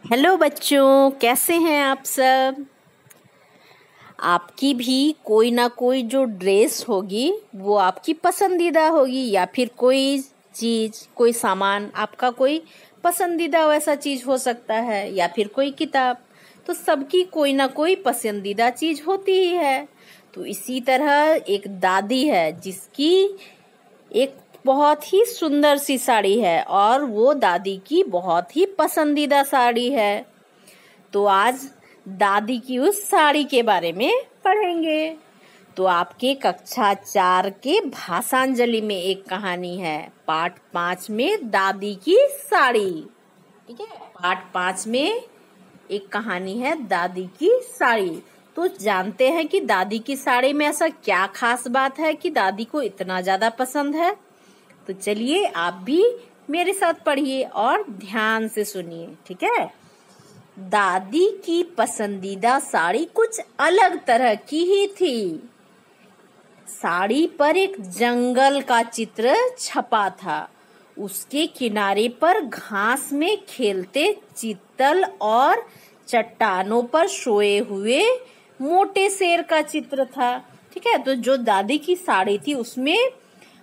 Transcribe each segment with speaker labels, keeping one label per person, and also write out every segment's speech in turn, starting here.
Speaker 1: Hello बच्चों, कैसे हैं आप सब। आपकी भी कोई ना कोई जो ड्रेस होगी वो आपकी पसंदीदा होगी, या फिर कोई चीज़, कोई सामान आपका कोई पसंदीदा वैसा चीज़ हो सकता है, या फिर कोई किताब। तो सबकी कोई ना कोई पसंदीदा चीज़ होती ही है। तो इसी तरह एक दादी है जिसकी एक बहुत ही सुंदर सी साड़ी है, और वो दादी की बहुत ही पसंदीदा साड़ी है। तो आज दादी की उस साड़ी के बारे में पढ़ेंगे। तो आपके कक्षा 4 के भाषांजलि में एक कहानी है, पाठ 5 में दादी की साड़ी। ठीक है, पाठ 5 में एक कहानी है दादी की साड़ी। तो जानते हैं कि दादी की साड़ी में ऐसा क्या खास बात है कि दादी को इतना ज्यादा पसंद है। तो चलिए आप भी मेरे साथ पढ़िए और ध्यान से सुनिए। ठीक है, दादी की पसंदीदा साड़ी कुछ अलग तरह की ही थी। साड़ी पर एक जंगल का चित्र छपा था। उसके किनारे पर घास में खेलते चीतल और चट्टानों पर सोए हुए मोटे शेर का चित्र था। ठीक है, तो जो दादी की साड़ी थी उसमें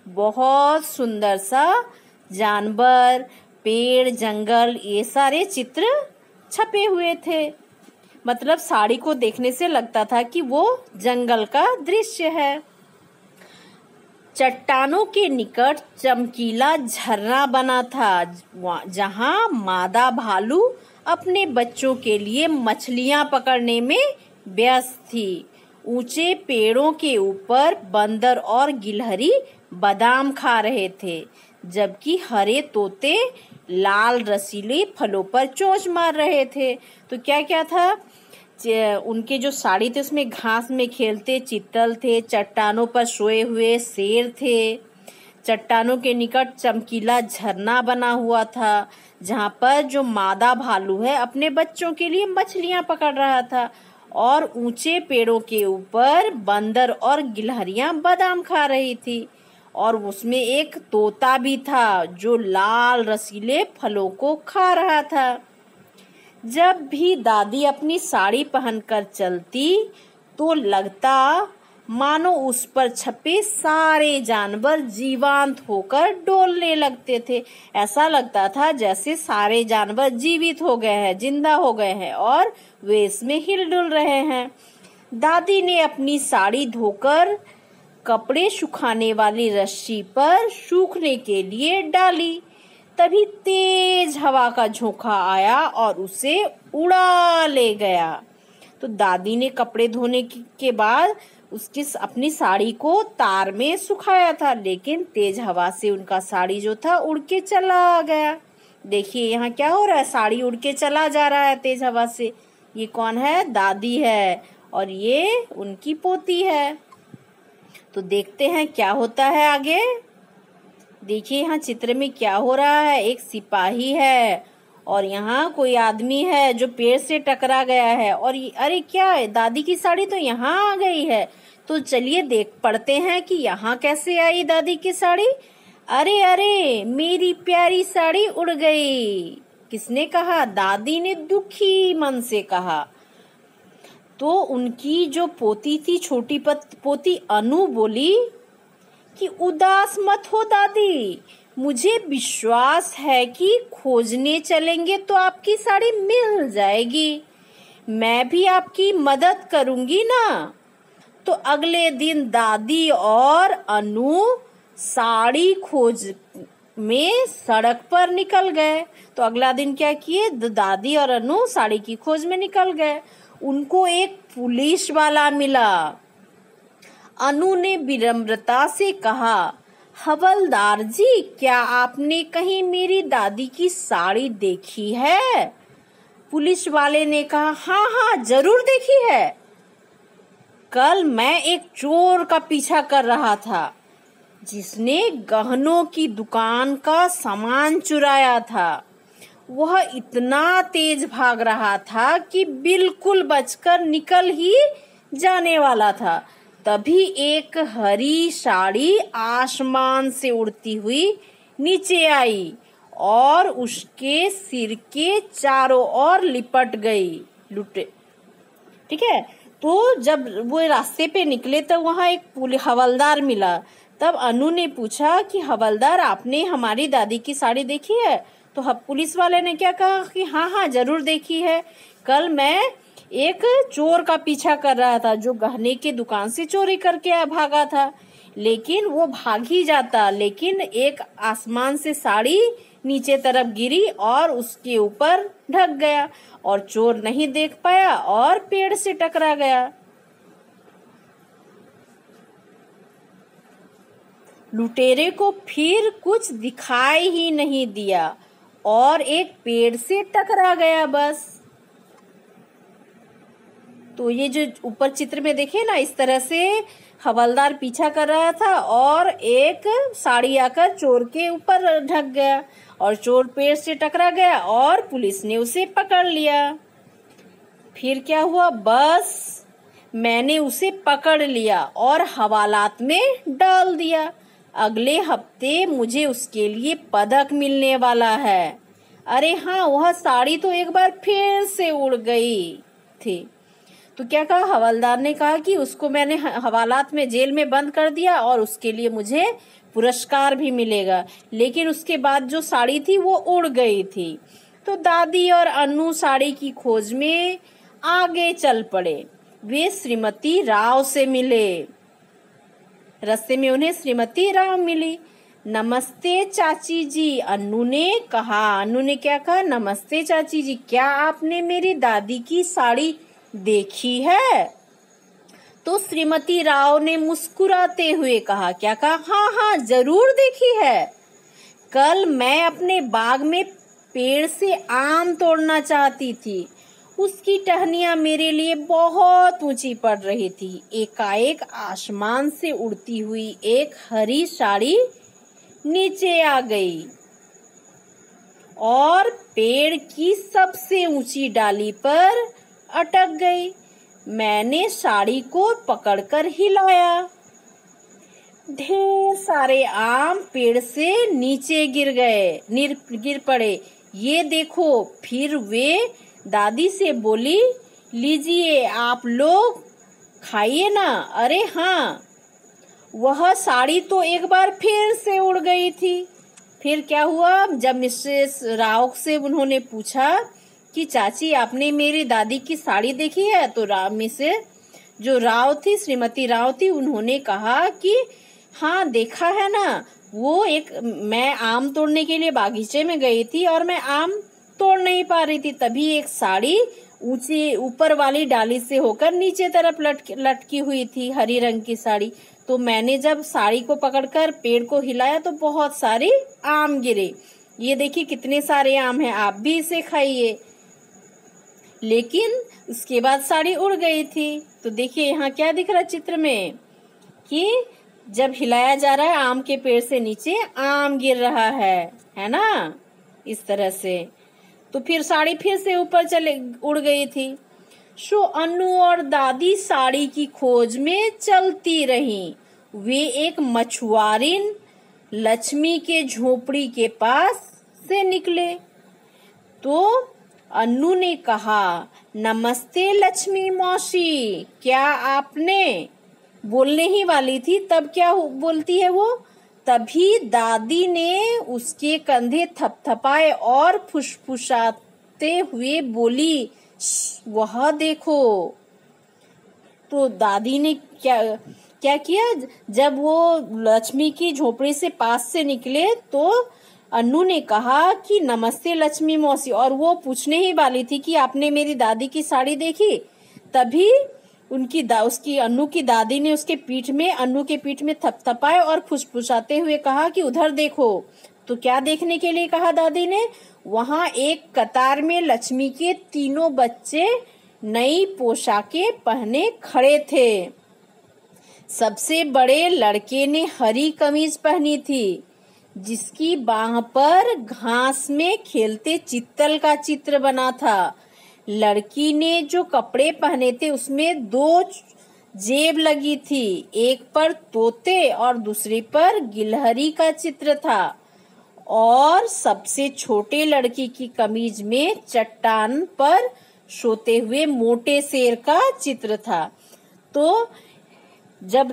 Speaker 1: बहुत सुंदर सा जानवर, पेड़, जंगल, ये सारे चित्र छपे हुए थे। मतलब साड़ी को देखने से लगता था कि वो जंगल का दृश्य है। चट्टानों के निकट चमकीला झरना बना था, जहां मादा भालू अपने बच्चों के लिए मछलियां पकड़ने में व्यस्त थी। ऊंचे पेड़ों के ऊपर बंदर और गिलहरी बादाम खा रहे थे, जबकि हरे तोते लाल रसीले फलों पर चोंच मार रहे थे। तो क्या क्या था, उनके जो साड़ी थे उसमें घास में खेलते चीतल थे, चट्टानों पर सोए हुए शेर थे, चट्टानों के निकट चमकीला झरना बना हुआ था, जहां पर जो मादा भालू है अपने बच्चों के लिए मछलियां पकड़ रहा था, और ऊंचे पेड़ों के ऊपर बंदर और गिलहरियां बादाम खा रही थी, और उसमें एक तोता भी था जो लाल रसीले फलों को खा रहा था। जब भी दादी अपनी साड़ी पहनकर चलती तो लगता मानो उस पर छपे सारे जानवर जीवंत होकर डोलने लगते थे। ऐसा लगता था जैसे सारे जानवर जीवित हो गए हैं, जिंदा हो गए हैं और वे इसमें हिलडुल रहे हैं। दादी ने अपनी साड़ी धोकर कपड़े सुखाने वाली रस्सी पर सूखने के लिए डाली। तभी तेज हवा का झोंका आया और उसे उड़ा ले गया। तो दादी ने कपड़े धोने के बाद अपनी साड़ी को तार में सुखाया था, लेकिन तेज हवा से उनका साड़ी जो था उड़ के चला गया। देखिए यहाँ क्या हो रहा है, साड़ी उड़ के चला जा रहा है तेज हवा से। ये कौन है? दादी है, और ये उनकी पोती है। तो देखते हैं क्या होता है आगे। देखिए यहाँ चित्र में क्या हो रहा है, एक सिपाही है और यहाँ कोई आदमी है जो पेड़ से टकरा गया है, और अरे क्या है, दादी की साड़ी तो यहाँ आ गई है। तो चलिए देख पढ़ते हैं कि यहाँ कैसे आई दादी की साड़ी। अरे अरे मेरी प्यारी साड़ी उड़ गई। किसने कहा? दादी ने दुखी मन से कहा। तो उनकी जो पोती थी, छोटी पोती अनु बोली कि उदास मत हो दादी, मुझे विश्वास है कि खोजने चलेंगे तो आपकी साड़ी मिल जाएगी। मैं भी आपकी मदद करूंगी ना। तो अगले दिन दादी और अनु साड़ी खोज में सड़क पर निकल गए। तो अगला दिन क्या किए, दादी और अनु साड़ी की खोज में निकल गए। उनको एक पुलिस वाला मिला। अनु ने विनम्रता से कहा, हवलदार जी, क्या आपने कहीं मेरी दादी की साड़ी देखी है? पुलिस वाले ने कहा, हाँ हाँ जरूर देखी है। कल मैं एक चोर का पीछा कर रहा था जिसने गहनों की दुकान का सामान चुराया था। वह इतना तेज भाग रहा था कि बिल्कुल बचकर निकल ही जाने वाला था। तभी एक हरी साड़ी आसमान से उड़ती हुई नीचे आई और उसके सिर के चारों ओर लिपट गई। लुटे, ठीक है। तो जब वो रास्ते पे निकले तो वहां एक हवलदार मिला। तब अनु ने पूछा कि हवलदार, आपने हमारी दादी की साड़ी देखी है? तो पुलिस वाले ने क्या कहा कि हाँ हाँ जरूर देखी है। कल मैं एक चोर का पीछा कर रहा था जो गहने की दुकान से चोरी करके भागा था, लेकिन वो भाग ही जाता, लेकिन एक आसमान से साड़ी नीचे तरफ गिरी और उसके ऊपर ढक गया और चोर नहीं देख पाया और पेड़ से टकरा गया। लुटेरे को फिर कुछ दिखाई ही नहीं दिया और एक पेड़ से टकरा गया बस। तो ये जो ऊपर चित्र में देखे ना, इस तरह से हवलदार पीछा कर रहा था और एक साड़ी आकर चोर के ऊपर ढक गया और चोर पेड़ से टकरा गया और पुलिस ने उसे पकड़ लिया। फिर क्या हुआ, बस मैंने उसे पकड़ लिया और हवालात में डाल दिया। अगले हफ्ते मुझे उसके लिए पदक मिलने वाला है। अरे हाँ, वह साड़ी तो एक बार फिर से उड़ गई थी। तो क्या कहा, हवलदार ने कहा कि उसको मैंने हवालात में जेल में बंद कर दिया और उसके लिए मुझे पुरस्कार भी मिलेगा, लेकिन उसके बाद जो साड़ी थी वो उड़ गई थी। तो दादी और अनु साड़ी की खोज में आगे चल पड़े। वे श्रीमती राव से मिले। रास्ते में उन्हें श्रीमती राव मिली। नमस्ते चाची जी, अनु ने कहा। अनु ने क्या कहा, नमस्ते चाची जी, क्या आपने मेरी दादी की साड़ी देखी है? तो श्रीमती राव ने मुस्कुराते हुए कहा, क्या कहा, हाँ हाँ जरूर देखी है। कल मैं अपने बाग में पेड़ से आम तोड़ना चाहती थी। उसकी टहनियां मेरे लिए बहुत ऊंची पड़ रही थी। एकाएक आसमान से उड़ती हुई एक हरी साड़ी नीचे आ गई और पेड़ की सबसे ऊंची डाली पर अटक गई। मैंने साड़ी को पकड़कर हिलाया। ढेर सारे आम पेड़ से नीचे गिर पड़े। ये देखो। फिर वे दादी से बोली, लीजिए आप लोग खाइए ना। अरे हाँ, वह साड़ी तो एक बार फिर से उड़ गई थी। फिर क्या हुआ, जब मिसेस राव से उन्होंने पूछा कि चाची आपने मेरी दादी की साड़ी देखी है, तो मिसेस जो राव थी, श्रीमती राव थी, उन्होंने कहा कि हाँ देखा है ना। वो मैं आम तोड़ने के लिए बागीचे में गई थी और मैं आम तोड़ नहीं पा रही थी, तभी एक साड़ी ऊंचे ऊपर वाली डाली से होकर नीचे तरफ लटकी हुई थी, हरी रंग की साड़ी। तो मैंने जब साड़ी को पकड़कर पेड़ को हिलाया तो बहुत सारे आम गिरे। ये देखिए कितने सारे आम हैं, आप भी इसे खाइए। लेकिन उसके बाद साड़ी उड़ गई थी। तो देखिए यहाँ क्या दिख रहा है चित्र में कि जब हिलाया जा रहा है आम के पेड़ से नीचे आम गिर रहा है ना, इस तरह से। तो फिर साड़ी फिर से ऊपर उड़ गई थी। सो अनु और दादी साड़ी की खोज में चलती रहीं। वे एक मछुआरिन लक्ष्मी के झोपड़ी के पास से निकले तो अनु ने कहा, नमस्ते लक्ष्मी मौसी, क्या आपने बोलने ही वाली थी, तब क्या बोलती है वो। तभी दादी ने उसके कंधे थपथपाए और फुसफुसाते हुए बोली, वह देखो। तो दादी ने क्या किया, जब वो लक्ष्मी की झोपड़ी से पास से निकले तो अनु ने कहा कि नमस्ते लक्ष्मी मौसी, और वो पूछने ही वाली थी कि आपने मेरी दादी की साड़ी देखी। तभी उसकी अनु की दादी ने उसके अनु के पीठ में थपथपाए और फुसफुसाते हुए कहा कि उधर देखो। तो क्या देखने के लिए कहा दादी ने, वहां एक कतार में लक्ष्मी के तीनों बच्चे नई पोशाकें पहने खड़े थे। सबसे बड़े लड़के ने हरी कमीज पहनी थी जिसकी बाह पर घास में खेलते चित्तल का चित्र बना था। लड़की ने जो कपड़े पहने थे उसमें 2 जेब लगी थी, एक पर तोते और दूसरे पर गिलहरी का चित्र था और सबसे छोटे लड़की की कमीज में चट्टान पर सोते हुए मोटे शेर का चित्र था। तो जब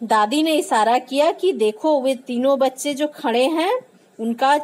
Speaker 1: दादी ने इशारा किया कि देखो वे तीनों बच्चे जो खड़े हैं उनका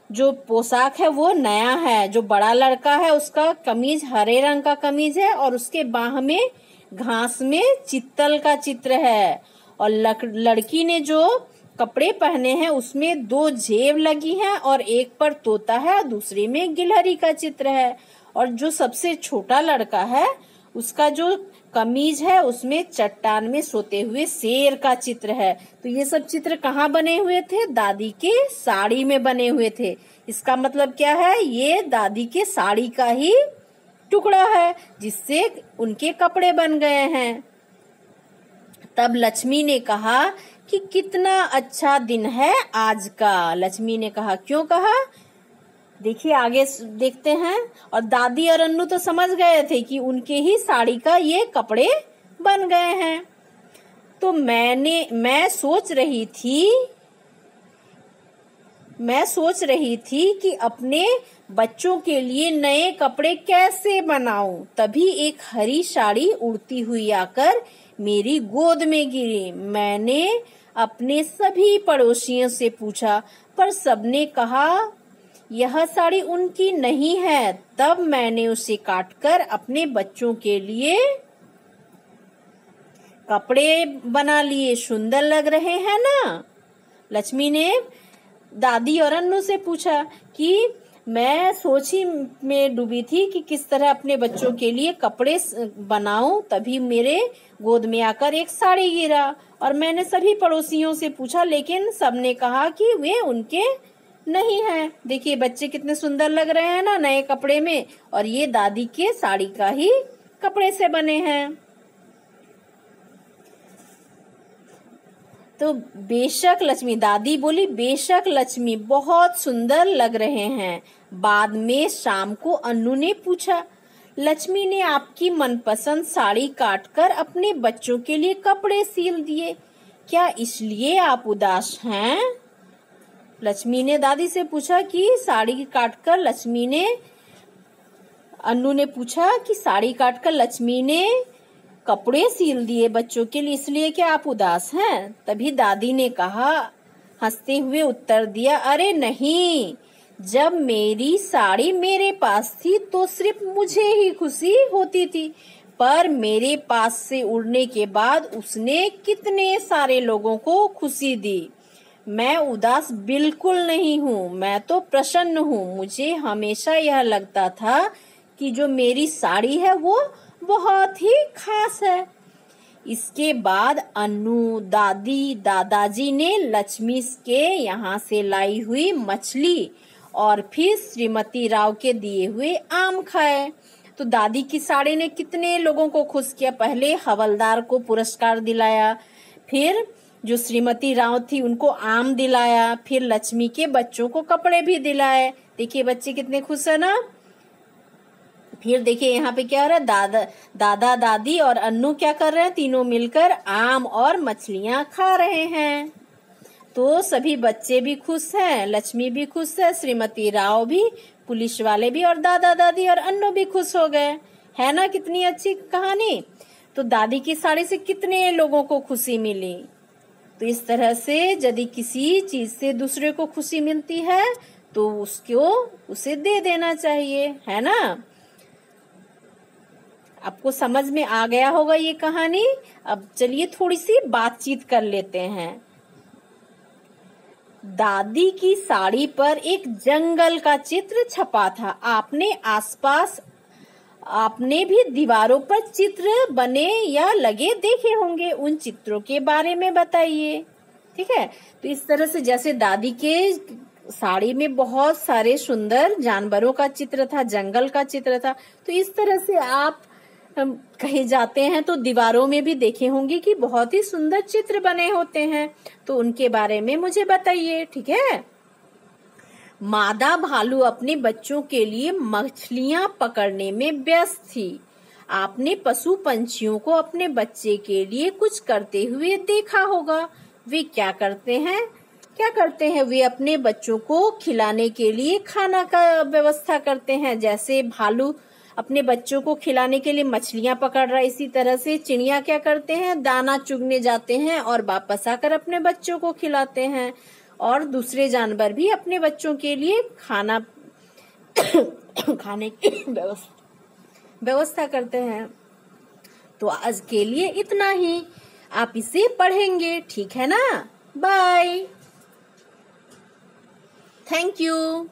Speaker 1: जो पोशाक है वो नया है। जो बड़ा लड़का है उसका कमीज हरे रंग का कमीज है और उसके बाह में घास में चित्तल का चित्र है, और लड़की ने जो कपड़े पहने हैं उसमें 2 जेब लगी हैं और एक पर तोता है और दूसरे में गिलहरी का चित्र है। और जो सबसे छोटा लड़का है उसका जो कमीज है उसमें चट्टान में सोते हुए शेर का चित्र है। तो ये सब चित्र कहाँ बने हुए थे? दादी के साड़ी में बने हुए थे। इसका मतलब क्या है? ये दादी के साड़ी का ही टुकड़ा है जिससे उनके कपड़े बन गए हैं। तब लक्ष्मी ने कहा कि कितना अच्छा दिन है आज का। लक्ष्मी ने कहा, क्यों कहा? देखिए आगे देखते हैं। और दादी और अन्नू तो समझ गए थे कि उनके ही साड़ी का ये कपड़े बन गए हैं। तो मैं सोच रही थी कि अपने बच्चों के लिए नए कपड़े कैसे बनाऊं। तभी एक हरी साड़ी उड़ती हुई आकर मेरी गोद में गिरी। मैंने अपने सभी पड़ोसियों से पूछा, पर सबने कहा यह साड़ी उनकी नहीं है। तब मैंने उसे काटकर अपने बच्चों के लिए कपड़े बना लिए। सुंदर लग रहे हैं ना? लक्ष्मी ने दादी और अन्नू से पूछा कि मैं सोची में डूबी थी कि किस तरह अपने बच्चों के लिए कपड़े बनाऊं। तभी मेरे गोद में आकर एक साड़ी गिरा और मैंने सभी पड़ोसियों से पूछा, लेकिन सबने कहा कि वे उनके नहीं है। देखिए बच्चे कितने सुंदर लग रहे हैं ना नए कपड़े में, और ये दादी के साड़ी का ही कपड़े से बने हैं। तो बेशक लक्ष्मी, दादी बोली, बेशक लक्ष्मी बहुत सुंदर लग रहे हैं। बाद में शाम को अन्नू ने पूछा, लक्ष्मी ने आपकी मनपसंद साड़ी काटकर अपने बच्चों के लिए कपड़े सिल दिए, क्या इसलिए आप उदास हैं? लक्ष्मी ने दादी से पूछा कि अन्नू ने पूछा कि साड़ी काटकर लक्ष्मी ने कपड़े सिल दिए बच्चों के लिए, इसलिए क्या आप उदास हैं? तभी दादी ने कहा, हंसते हुए उत्तर दिया, अरे नहीं, जब मेरी साड़ी मेरे पास थी तो सिर्फ मुझे ही खुशी होती थी, पर मेरे पास से उड़ने के बाद उसने कितने सारे लोगों को खुशी दी। मैं उदास बिल्कुल नहीं हूँ, मैं तो प्रसन्न हूँ। मुझे हमेशा यह लगता था कि जो मेरी साड़ी है वो बहुत ही खास है। इसके बाद अन्नू, दादी, दादाजी ने लक्ष्मी के यहाँ से लाई हुई मछली और फिर श्रीमती राव के दिए हुए आम खाए। तो दादी की साड़ी ने कितने लोगों को खुश किया। पहले हवलदार को पुरस्कार दिलाया, फिर जो श्रीमती राव थी उनको आम दिलाया, फिर लक्ष्मी के बच्चों को कपड़े भी दिलाए। देखिए बच्चे कितने खुश है ना। फिर देखिए यहाँ पे क्या हो रहा है, दादा दादी और अन्नू क्या कर रहे हैं? तीनों मिलकर आम और मछलियां खा रहे हैं। तो सभी बच्चे भी खुश हैं, लक्ष्मी भी खुश है, श्रीमती राव भी, पुलिस वाले भी, और दादा दादी और अन्नू भी खुश हो गए। है ना कितनी अच्छी कहानी। तो दादी की साड़ी से कितने लोगों को खुशी मिली। तो इस तरह से यदि किसी चीज से दूसरे को खुशी मिलती है तो उसे दे देना चाहिए, है ना। आपको समझ में आ गया होगा ये कहानी। अब चलिए थोड़ी सी बातचीत कर लेते हैं। दादी की साड़ी पर एक जंगल का चित्र छपा था। आपने भी दीवारों पर चित्र बने या लगे देखे होंगे, उन चित्रों के बारे में बताइए। ठीक है। तो इस तरह से जैसे दादी के साड़ी में बहुत सारे सुंदर जानवरों का चित्र था, जंगल का चित्र था, तो इस तरह से आप कहीं जाते हैं तो दीवारों में भी देखे होंगे कि बहुत ही सुंदर चित्र बने होते हैं। तो उनके बारे में मुझे बताइए। ठीक है। मादा भालू अपने बच्चों के लिए मछलियां पकड़ने में व्यस्त थी। आपने पशु पंछियों को अपने बच्चे के लिए कुछ करते हुए देखा होगा। वे क्या करते हैं? क्या करते हैं, वे अपने बच्चों को खिलाने के लिए खाना का व्यवस्था करते हैं। जैसे भालू अपने बच्चों को खिलाने के लिए मछलियां पकड़ रहा है, इसी तरह से चिड़िया क्या करते हैं, दाना चुगने जाते हैं और वापस आकर अपने बच्चों को खिलाते हैं। और दूसरे जानवर भी अपने बच्चों के लिए खाने की व्यवस्था करते हैं। तो आज के लिए इतना ही, आप इसे पढ़ेंगे, ठीक है ना। Bye, thank you.